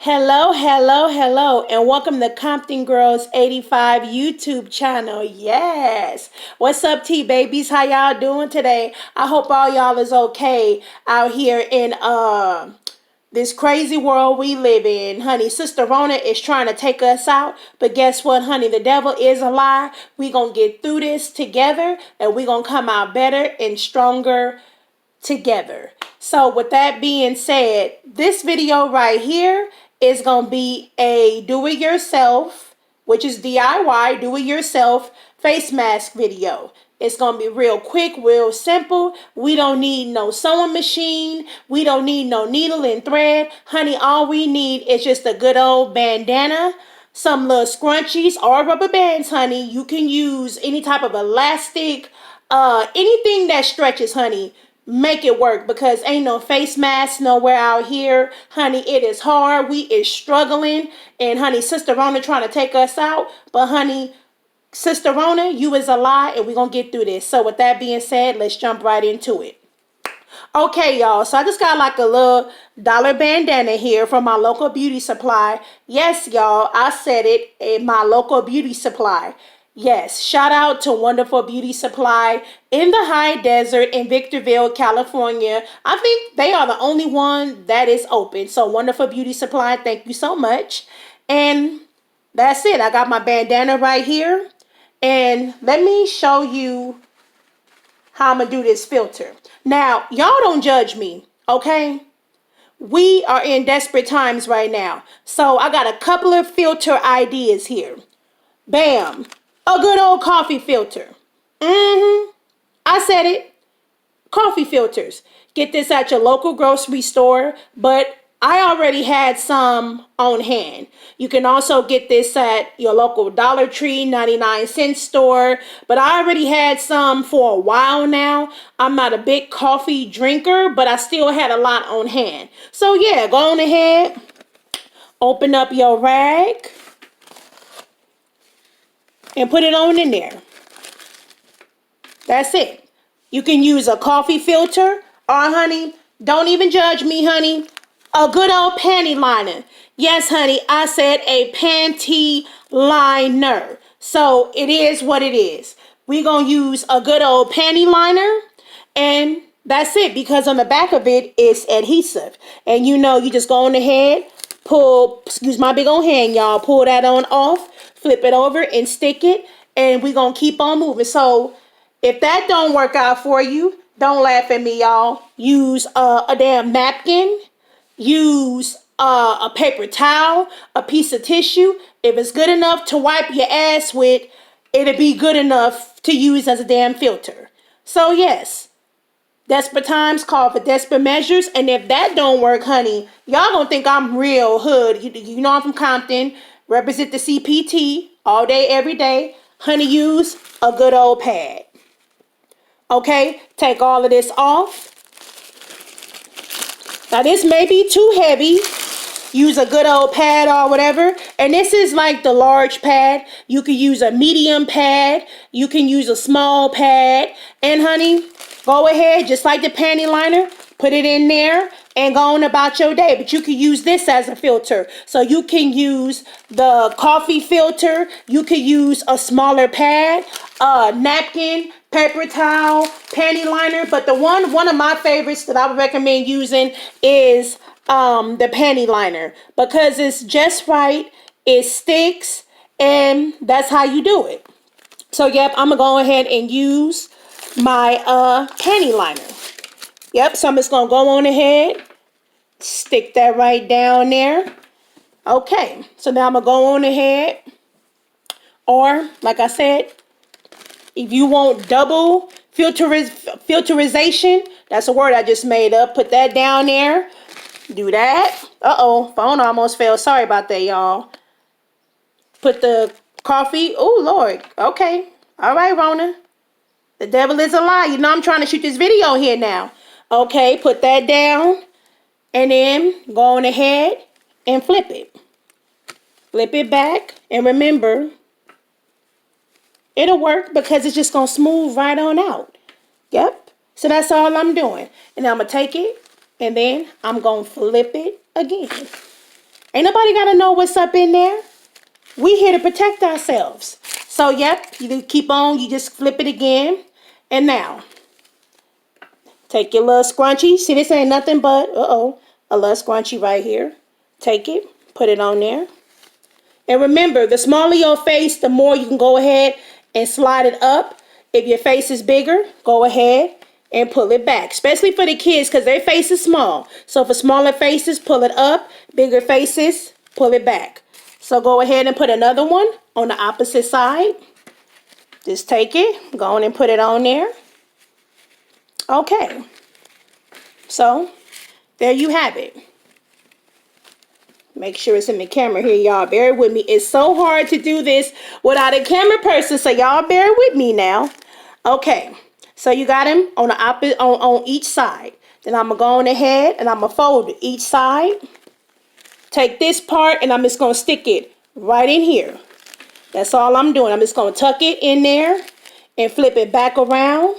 Hello, hello, hello, and welcome to Compton Girls 85 YouTube channel. Yes. What's up, T-babies? How y'all doing today? I hope all y'all is okay out here in this crazy world we live in. Honey, Sister Rona is trying to take us out, but guess what, honey? The devil is a lie. We gonna get through this together, and we gonna come out better and stronger together. So with that being said, this video right here is going to be a do-it-yourself, which is DIY, do-it-yourself face mask video. It's going to be real quick, real simple. We don't need no sewing machine. We don't need no needle and thread. Honey, all we need is just a good old bandana, some little scrunchies or rubber bands, honey. You can use any type of elastic, anything that stretches, honey. Make it work, because ain't no face mask nowhere out here, honey. It is hard. We is struggling, and honey, Sister Rona trying to take us out, but honey, Sister Rona, you is a lie, and we gonna get through this. So with that being said, let's jump right into it. Okay, y'all, so I just got like a little dollar bandana here from my local beauty supply. Yes, y'all, I said it, in my local beauty supply. Yes, shout out to Wonderful Beauty Supply in the high desert in Victorville, California. I think they are the only one that is open. So Wonderful Beauty Supply, thank you so much. And that's it. I got my bandana right here. And let me show you how I'm going to do this filter. Now, y'all don't judge me, okay? We are in desperate times right now. So I got a couple of filter ideas here. Bam. A good old coffee filter. I said it. Coffee filters. Get this at your local grocery store, but I already had some on hand. You can also get this at your local Dollar Tree 99-cent store, but I already had some for a while now. I'm not a big coffee drinker, but I still had a lot on hand. So yeah, go on ahead, open up your rag, and put it on in there. That's it. You can use a coffee filter, or honey, don't even judge me, honey, a good old panty liner. Yes, honey, I said a panty liner. So it is what it is. We're going to use a good old panty liner, and that's it, because on the back of it is adhesive. And you know, you just go on ahead, pull, excuse my big old hand, y'all, pull that on off, flip it over and stick it, and we're going to keep on moving. So if that don't work out for you, don't laugh at me, y'all. Use a damn napkin. Use a paper towel, a piece of tissue. If it's good enough to wipe your ass with, it'll be good enough to use as a damn filter. So yes, desperate times call for desperate measures. And if that don't work, honey, y'all gonna think I'm real hood. You know I'm from Compton, represent the CPT all day, every day. Honey, use a good old pad. Okay, take all of this off. Now this may be too heavy. Use a good old pad or whatever. And this is like the large pad. You can use a medium pad. You can use a small pad. And honey, go ahead, just like the panty liner, put it in there and go on about your day. But you can use this as a filter. So you can use the coffee filter. You can use a smaller pad, a napkin, paper towel, panty liner. But the one of my favorites that I would recommend using is the panty liner, because it's just right, it sticks, and that's how you do it. So yep, I'm gonna go ahead and use my panty liner. Yep, so I'm just gonna go on ahead, stick that right down there. Okay, so now I'm gonna go on ahead, or like I said, if you want double filterization, that's a word I just made up, put that down there. Do that. Uh-oh, phone almost fell. Sorry about that, y'all. Put the coffee. Oh, Lord. Okay. All right, Rona. The devil is a lie. You know I'm trying to shoot this video here now. Okay, put that down. And then go on ahead and flip it. Flip it back. And remember, it'll work because it's just going to smooth right on out. Yep. So that's all I'm doing. And I'm going to take it. And then I'm going to flip it again. Ain't nobody got to know what's up in there. We here to protect ourselves. So, yep, you keep on. You just flip it again. And now, take your little scrunchie. See, this ain't nothing but, a little scrunchie right here. Take it. Put it on there. And remember, the smaller your face, the more you can go ahead and slide it up. If your face is bigger, go ahead and pull it back. Especially for the kids, because their face is small. So for smaller faces, pull it up. Bigger faces, pull it back. So go ahead and put another one on the opposite side. Just take it, go on and put it on there. Okay. So, there you have it. Make sure it's in the camera here, y'all. Bear with me. It's so hard to do this without a camera person, so y'all bear with me now. Okay, so you got him on the on each side. Then I'm gonna go on ahead and I'm gonna fold each side. Take this part and I'm just gonna stick it right in here. That's all I'm doing. I'm just gonna tuck it in there and flip it back around.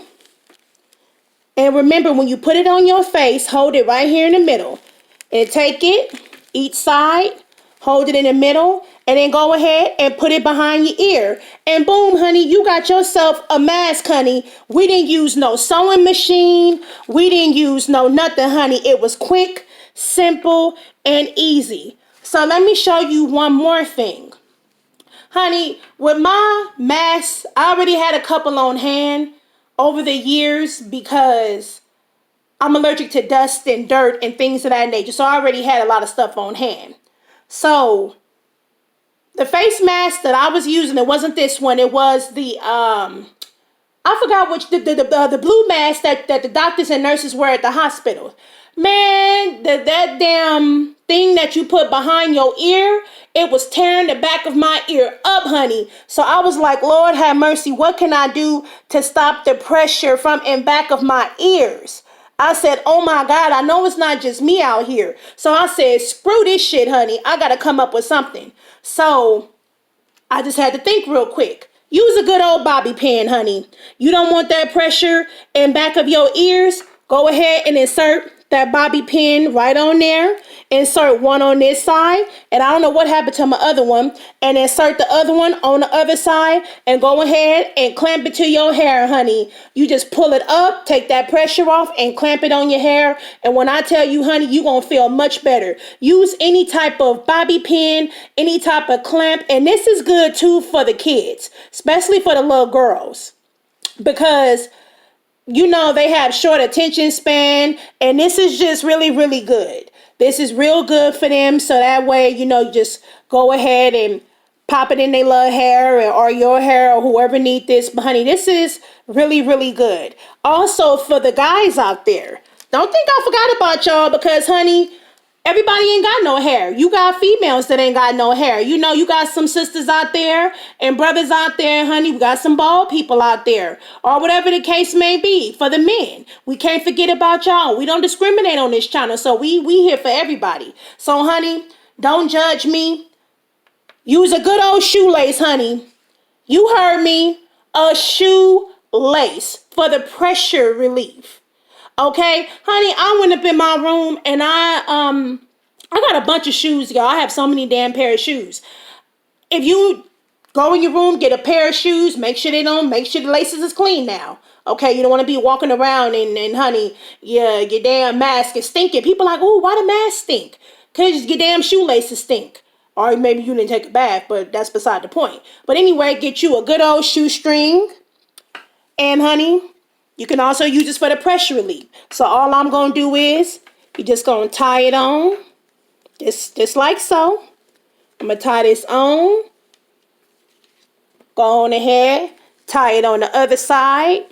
And remember, when you put it on your face, hold it right here in the middle. And take it, each side, hold it in the middle, and then go ahead and put it behind your ear. And boom, honey, you got yourself a mask, honey. We didn't use no sewing machine. We didn't use no nothing, honey. It was quick, simple, and easy. So let me show you one more thing. Honey, with my masks, I already had a couple on hand over the years because I'm allergic to dust and dirt and things of that nature. So I already had a lot of stuff on hand. So the face mask that I was using, it wasn't this one. It was the, I forgot which, the blue mask that the doctors and nurses wear at the hospital. Man, that damn thing that you put behind your ear, it was tearing the back of my ear up, honey. So I was like, Lord have mercy, what can I do to stop the pressure from in back of my ears? I said, oh my God, I know it's not just me out here. So I said, screw this shit, honey. I got to come up with something. So I just had to think real quick. Use a good old bobby pin, honey. You don't want that pressure in back of your ears? Go ahead and insert that bobby pin right on there. Insert one on this side. And I don't know what happened to my other one. And insert the other one on the other side. And go ahead and clamp it to your hair, honey. You just pull it up, take that pressure off, and clamp it on your hair. And when I tell you, honey, you're going to feel much better. Use any type of bobby pin, any type of clamp. And this is good, too, for the kids. Especially for the little girls. Because you know, they have short attention span, and this is just really, really good. This is real good for them, so that way, you know, you just go ahead and pop it in their little hair or your hair or whoever need this. But honey, this is really, really good. Also, for the guys out there, don't think I forgot about y'all because, honey, everybody ain't got no hair. You got females that ain't got no hair. You know, you got some sisters out there and brothers out there, honey. We got some bald people out there or whatever the case may be for the men. We can't forget about y'all. We don't discriminate on this channel. So we here for everybody. So, honey, don't judge me. Use a good old shoelace, honey. You heard me. A shoelace for the pressure relief. Okay, honey, I went up in my room and I got a bunch of shoes, y'all. I have so many damn pair of shoes. If you go in your room, get a pair of shoes, make sure the laces is clean now. Okay, you don't want to be walking around and honey, your damn mask is stinking. People are like, oh, why the mask stink? Because your damn shoelaces stink. Or maybe you didn't take a bath, but that's beside the point. But anyway, get you a good old shoestring. And honey, you can also use this for the pressure relief. So all I'm going to do is, you're just going to tie it on. Just like so. I'm going to tie this on. Go on ahead. Tie it on the other side.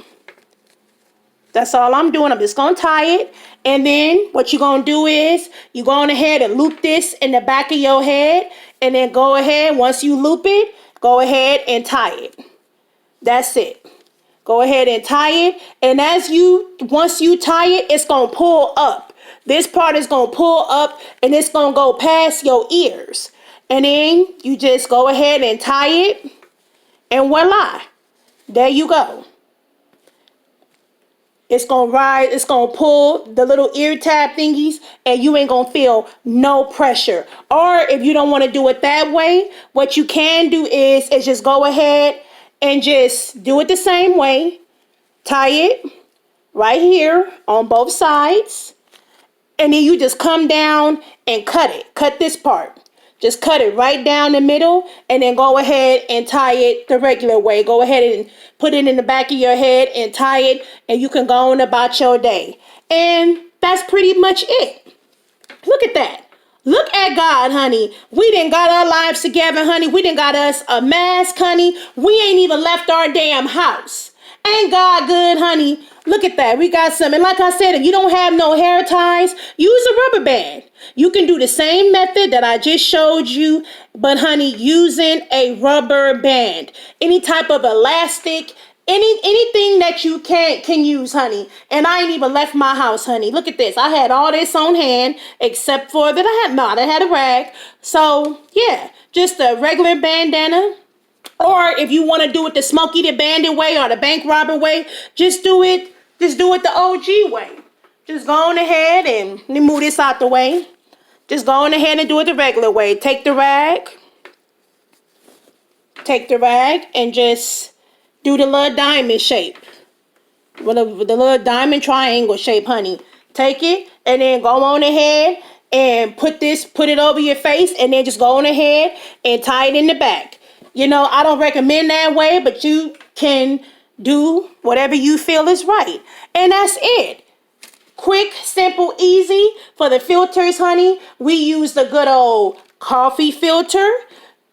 That's all I'm doing. I'm just going to tie it. And then what you're going to do is, you go on ahead and loop this in the back of your head. And then go ahead, once you loop it, go ahead and tie it. That's it. Go ahead and tie it. And once you tie it, it's going to pull up. This part is going to pull up and it's going to go past your ears. And then you just go ahead and tie it. And voila. There you go. It's gonna rise, it's gonna pull the little ear tab thingies, and you ain't gonna feel no pressure. Or if you don't want to do it that way, what you can do is just go ahead and just do it the same way. Tie it right here on both sides, and then you just come down and cut it. Cut this part. Just cut it right down the middle, and then go ahead and tie it the regular way. Go ahead and put it in the back of your head and tie it, and you can go on about your day. And that's pretty much it. Look at that. Look at God, honey. We done got our lives together, honey. We done got us a mask, honey. We ain't even left our damn house. Ain't God good, honey? Look at that. We got some. And like I said, if you don't have no hair ties, use a rubber band. You can do the same method that I just showed you, but honey, using a rubber band. Any type of elastic, anything that you can use, honey. And I ain't even left my house, honey. Look at this. I had all this on hand, except for that I had a rag. So yeah, just a regular bandana. Or if you want to do it the Smokey the Bandit way or the bank robber way, just do it the OG way. Just go on ahead and let me move this out the way. Just go on ahead and do it the regular way. Take the rag and just do the little diamond shape. With the little diamond triangle shape, honey. Take it and then go on ahead and put it over your face, and then just go on ahead and tie it in the back. You know, I don't recommend that way, but you can do whatever you feel is right. And that's it. Quick, simple, easy. For the filters, honey, we use the good old coffee filter,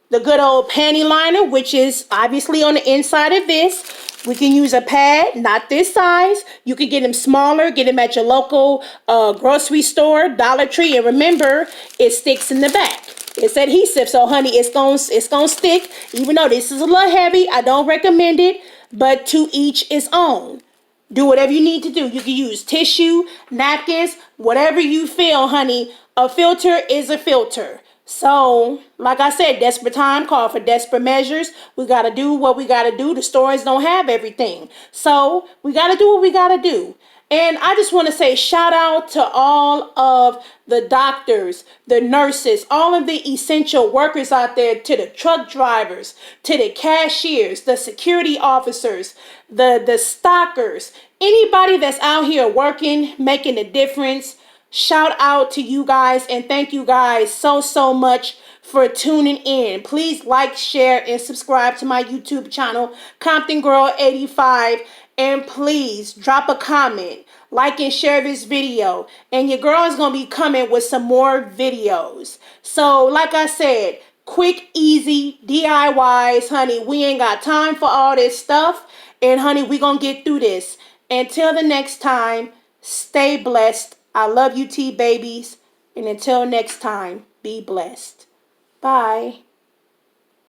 the good old panty liner, which is obviously on the inside of this. We can use a pad, not this size. You can get them smaller, get them at your local grocery store, Dollar Tree, and remember, it sticks in the back. It's adhesive, so honey, it's gonna stick. Even though this is a little heavy, I don't recommend it, but to each its own. Do whatever you need to do. You can use tissue, napkins, whatever you feel, honey. A filter is a filter. So, like I said, desperate time call for desperate measures. We got to do what we got to do. The stores don't have everything. So, we got to do what we got to do. And I just want to say shout out to all of the doctors, the nurses, all of the essential workers out there, to the truck drivers, to the cashiers, the security officers, the stockers, anybody that's out here working, making a difference. Shout out to you guys, and thank you guys so much for tuning in. Please like, share, and subscribe to my YouTube channel, Compton Girl 85. And please drop a comment, like and share this video. And your girl is going to be coming with some more videos. So like I said, quick, easy DIYs, honey. We ain't got time for all this stuff. And honey, we going to get through this. Until the next time, stay blessed. I love you, T babies. And until next time, be blessed. Bye.